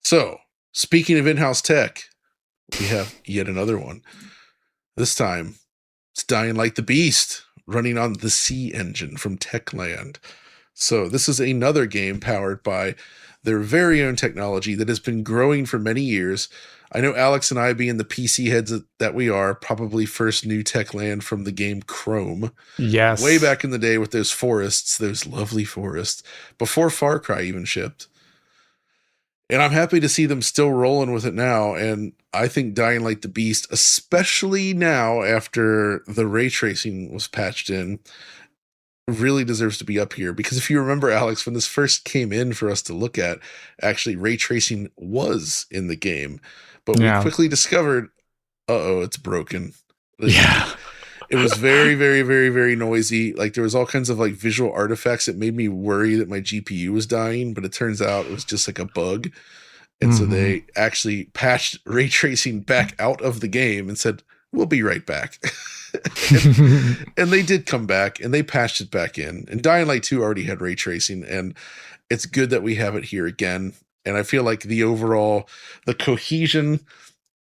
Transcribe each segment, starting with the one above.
So, speaking of in-house tech, we have yet another one. This time, it's Dying Light the Beast, running on the C engine from Techland. So this is another game powered by their very own technology that has been growing for many years. I know Alex and I, being the PC heads that we are, probably first knew Techland from the game Chrome. Yes. Way back in the day with those forests, those lovely forests, before Far Cry even shipped. And I'm happy to see them still rolling with it now. And I think Dying Light the Beast, especially now after the ray tracing was patched in, really deserves to be up here. Because if you remember, Alex, when this first came in for us to look at, actually ray tracing was in the game. But we quickly discovered, it's broken. Yeah. It was very, very, very, very noisy. Like, there was all kinds of like visual artifacts that made me worry that my GPU was dying, but it turns out it was just like a bug. And so they actually patched ray tracing back out of the game and said, we'll be right back. and they did come back and they patched it back in. And Dying Light 2 already had ray tracing, and it's good that we have it here again. And I feel like the cohesion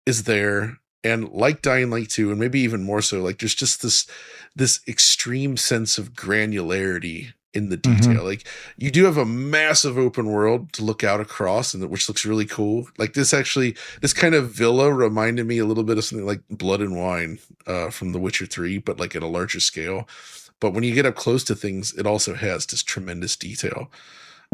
is there. And like Dying Light 2, and maybe even more so, like there's just this extreme sense of granularity in the detail. Like, you do have a massive open world to look out across, and which looks really cool. Like this kind of villa reminded me a little bit of something like Blood and Wine from The Witcher 3, but like at a larger scale. But when you get up close to things, it also has this tremendous detail.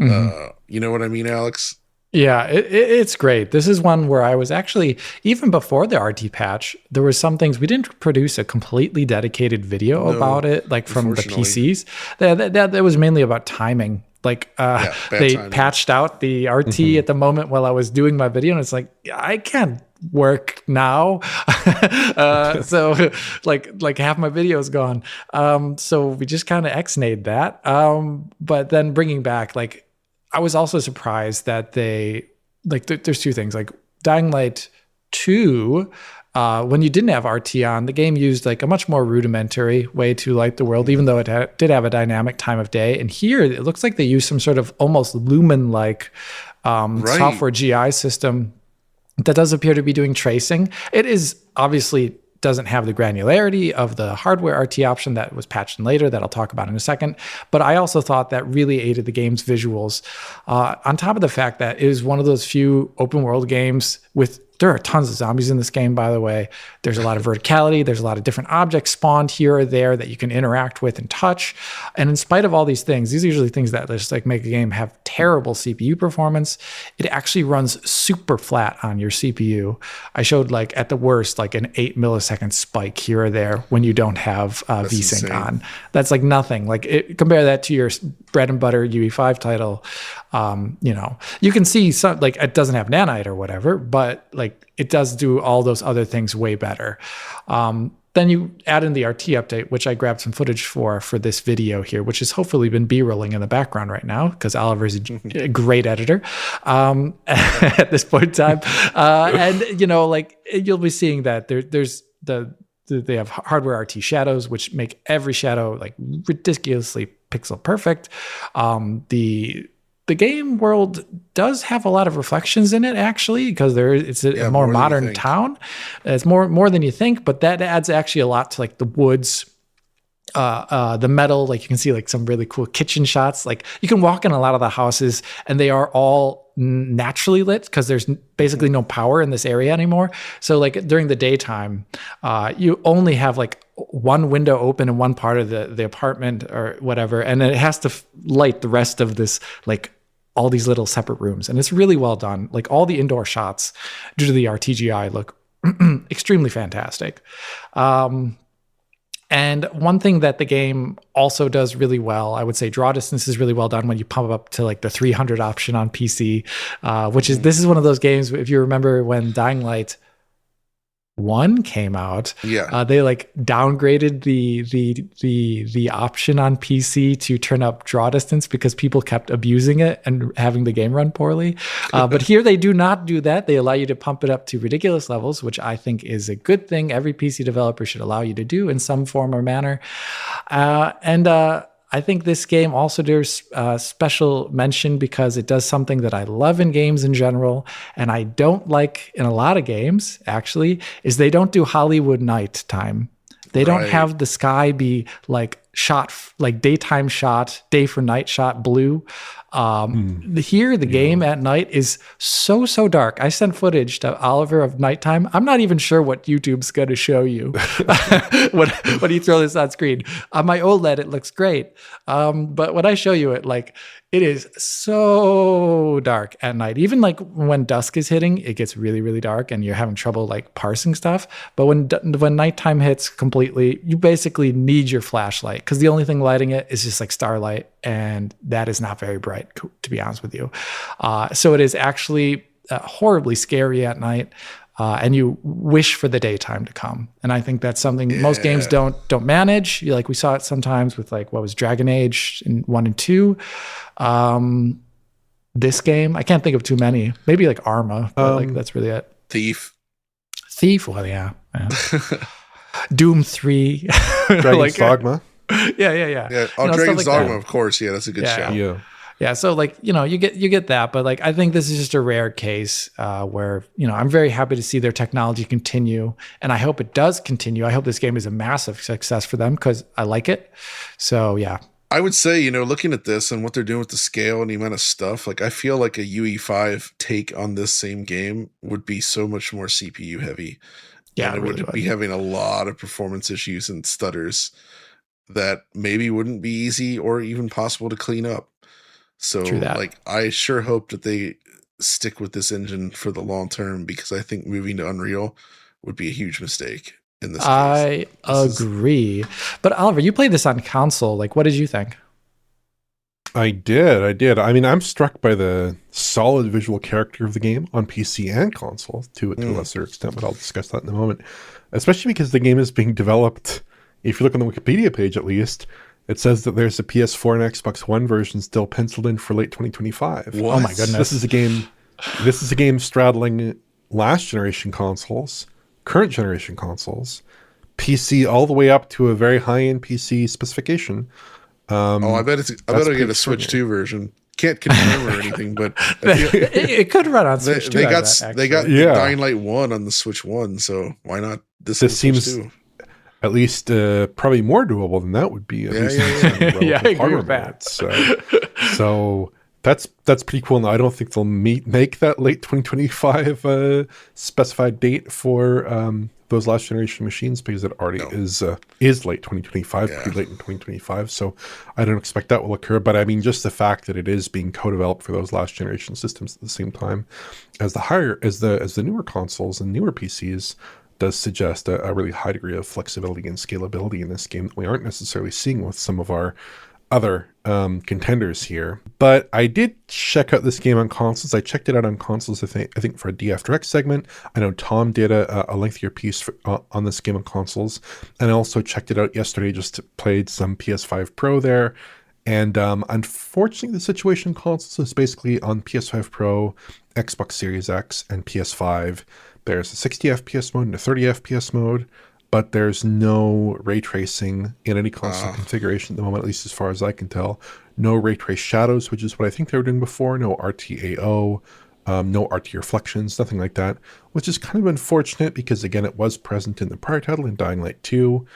You know what I mean, Alex? Yeah, it's great. This is one where I was actually, even before the RT patch, there were some things, we didn't produce a completely dedicated video about it, like from the PCs. That was mainly about timing. Like they timing. Patched out the RT at the moment while I was doing my video, and it's like, I can't work now. So like half my video is gone. So we just kind of X-nayed that. But then bringing back, like, I was also surprised that they, like, there's two things. Like, Dying Light 2, when you didn't have RT on, the game used like a much more rudimentary way to light the world, even though it did have a dynamic time of day. And here, it looks like they used some sort of almost Lumen-like software GI system that does appear to be doing tracing. It is obviously doesn't have the granularity of the hardware RT option that was patched in later that I'll talk about in a second. But I also thought that really aided the game's visuals. On top of the fact that it is one of those few open world games there are tons of zombies in this game, by the way. There's a lot of verticality. There's a lot of different objects spawned here or there that you can interact with and touch. And in spite of all these things, these are usually things that just like make a game have terrible CPU performance. It actually runs super flat on your CPU. I showed, like, at the worst, like an 8 millisecond spike here or there when you don't have VSync on. That's like nothing. Like, compare that to your bread and butter UE5 title. You can see some, like, it doesn't have nanite or whatever, but like, it does do all those other things way better. Then you add in the RT update, which I grabbed some footage for this video here, which has hopefully been B-rolling in the background right now because Oliver's a great editor at this point in time. And like, you'll be seeing that they have hardware RT shadows, which make every shadow like ridiculously pixel perfect. The game world does have a lot of reflections in it, actually, because it's a more modern town. It's more than you think, but that adds actually a lot to like the woods, the metal. Like, you can see like some really cool kitchen shots. Like, you can walk in a lot of the houses and they are all naturally lit because there's basically no power in this area anymore. So like during the daytime, you only have like one window open in one part of the apartment or whatever, and it has to light the rest of this, like, all these little separate rooms. And it's really well done. Like, all the indoor shots due to the RTGI look extremely fantastic. And one thing that the game also does really well, I would say draw distance is really well done when you pump up to like the 300 option on PC, this is one of those games, if you remember when Dying Light 1 came out, they like downgraded the option on PC to turn up draw distance because people kept abusing it and having the game run poorly. But here they do not do that. They allow you to pump it up to ridiculous levels, which I think is a good thing. Every PC developer should allow you to do in some form or manner. I think this game also deserves special mention because it does something that I love in games in general, and I don't like in a lot of games, actually, is they don't do Hollywood nighttime. They don't Right. have the sky be like shot, like daytime shot, day for night shot blue. Here, the game at night is so dark. I sent footage to Oliver of nighttime. I'm not even sure what YouTube's going to show you when you throw this on screen. On my OLED, it looks great. But when I show you it, like, it is so dark at night. Even like when dusk is hitting, it gets really dark and you're having trouble like parsing stuff. But when nighttime hits completely, you basically need your flashlight because the only thing lighting it is just like starlight, and that is not very bright, to be honest with you. So it is actually horribly scary at night. And you wish for the daytime to come, and I think that's something most games don't manage. Like we saw it sometimes with like what was Dragon Age in 1 and 2. This game, I can't think of too many. Maybe like Arma, but like that's really it. Thief. Well, yeah. Doom 3. Dragon's Dogma. Yeah. Oh, Dragon's Dogma, of course. Yeah, that's a good shout. Yeah, so like, you get that, but like I think this is just a rare case where, I'm very happy to see their technology continue, and I hope it does continue. I hope this game is a massive success for them because I like it. So yeah. I would say, looking at this and what they're doing with the scale and the amount of stuff, like I feel like a UE5 take on this same game would be so much more CPU heavy. Yeah, and it would be having a lot of performance issues and stutters that maybe wouldn't be easy or even possible to clean up. So like, I sure hope that they stick with this engine for the long term, because I think moving to Unreal would be a huge mistake in this case. I agree. But Oliver, you played this on console. Like, what did you think? I did. I mean, I'm struck by the solid visual character of the game on PC and console to a lesser extent, but I'll discuss that in a moment. Especially because the game is being developed, if you look on the Wikipedia page at least, it says that there's a PS4 and Xbox One version still penciled in for late 2025. What? Oh my goodness. This is a game straddling last generation consoles, current generation consoles, PC all the way up to a very high-end PC specification. I bet I get a Switch 2 version. Can't confirm or anything, but it could run on Switch 2. They got Dying Light 1 on the Switch 1, so why not this seems Switch 2? At least probably more doable than that would be. Yeah, I agree with that. So that's pretty cool. Now, I don't think they'll make that late 2025 specified date for those last generation machines, because it already is late 2025, pretty late in 2025. So I don't expect that will occur. But I mean, just the fact that it is being co-developed for those last generation systems at the same time as the newer consoles and newer PCs does suggest a really high degree of flexibility and scalability in this game that we aren't necessarily seeing with some of our other contenders here. But I did check out this game on consoles. I checked it out on consoles, I think for a D After X segment. I know Tom did a lengthier piece on this game on consoles. And I also checked it out yesterday, just played some PS5 Pro there. And unfortunately, the situation on consoles is basically on PS5 Pro, Xbox Series X, and PS5. There's a 60 FPS mode and a 30 FPS mode, but there's no ray tracing in any console configuration at the moment, at least as far as I can tell. No ray trace shadows, which is what I think they were doing before. No RTAO, no RT reflections, nothing like that, which is kind of unfortunate because, again, it was present in the prior title in Dying Light 2.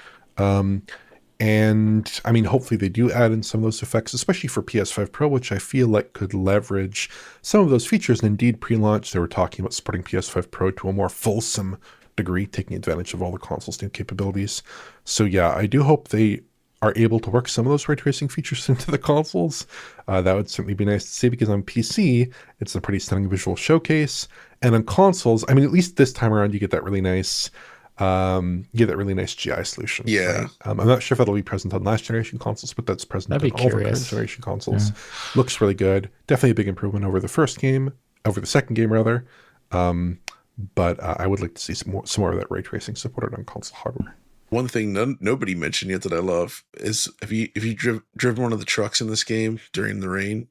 And I mean, hopefully they do add in some of those effects, especially for PS5 Pro, which I feel like could leverage some of those features. And indeed, pre-launch, they were talking about supporting PS5 Pro to a more fulsome degree, taking advantage of all the console's new capabilities. So yeah, I do hope they are able to work some of those ray tracing features into the consoles. That would certainly be nice to see, because on PC, it's a pretty stunning visual showcase. And on consoles, I mean, at least this time around, you get that really nice GI solution. Yeah. Right? I'm not sure if that'll be present on last generation consoles, but that's present on all the current generation consoles. Yeah. Looks really good. Definitely a big improvement over the second game rather. But I would like to see some more of that ray tracing supported on console hardware. One thing nobody mentioned yet that I love is, have you driven one of the trucks in this game during the rain?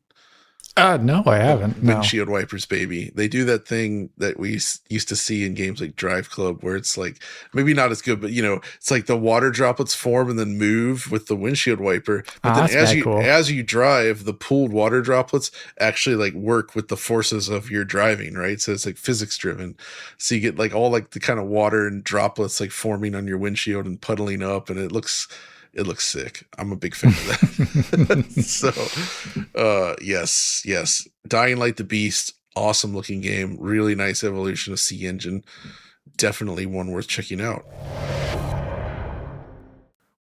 No, I haven't. No. Windshield wipers, baby. They do that thing that we used to see in games like Drive Club, where it's like maybe not as good, but it's like the water droplets form and then move with the windshield wiper. But then as you drive, the pooled water droplets actually like work with the forces of your driving, right? So it's like physics driven. So you get like all like the kind of water and droplets like forming on your windshield and puddling up, and it looks sick. I'm a big fan of that. So, yes. Dying Light the Beast, awesome looking game. Really nice evolution of C Engine. Definitely one worth checking out.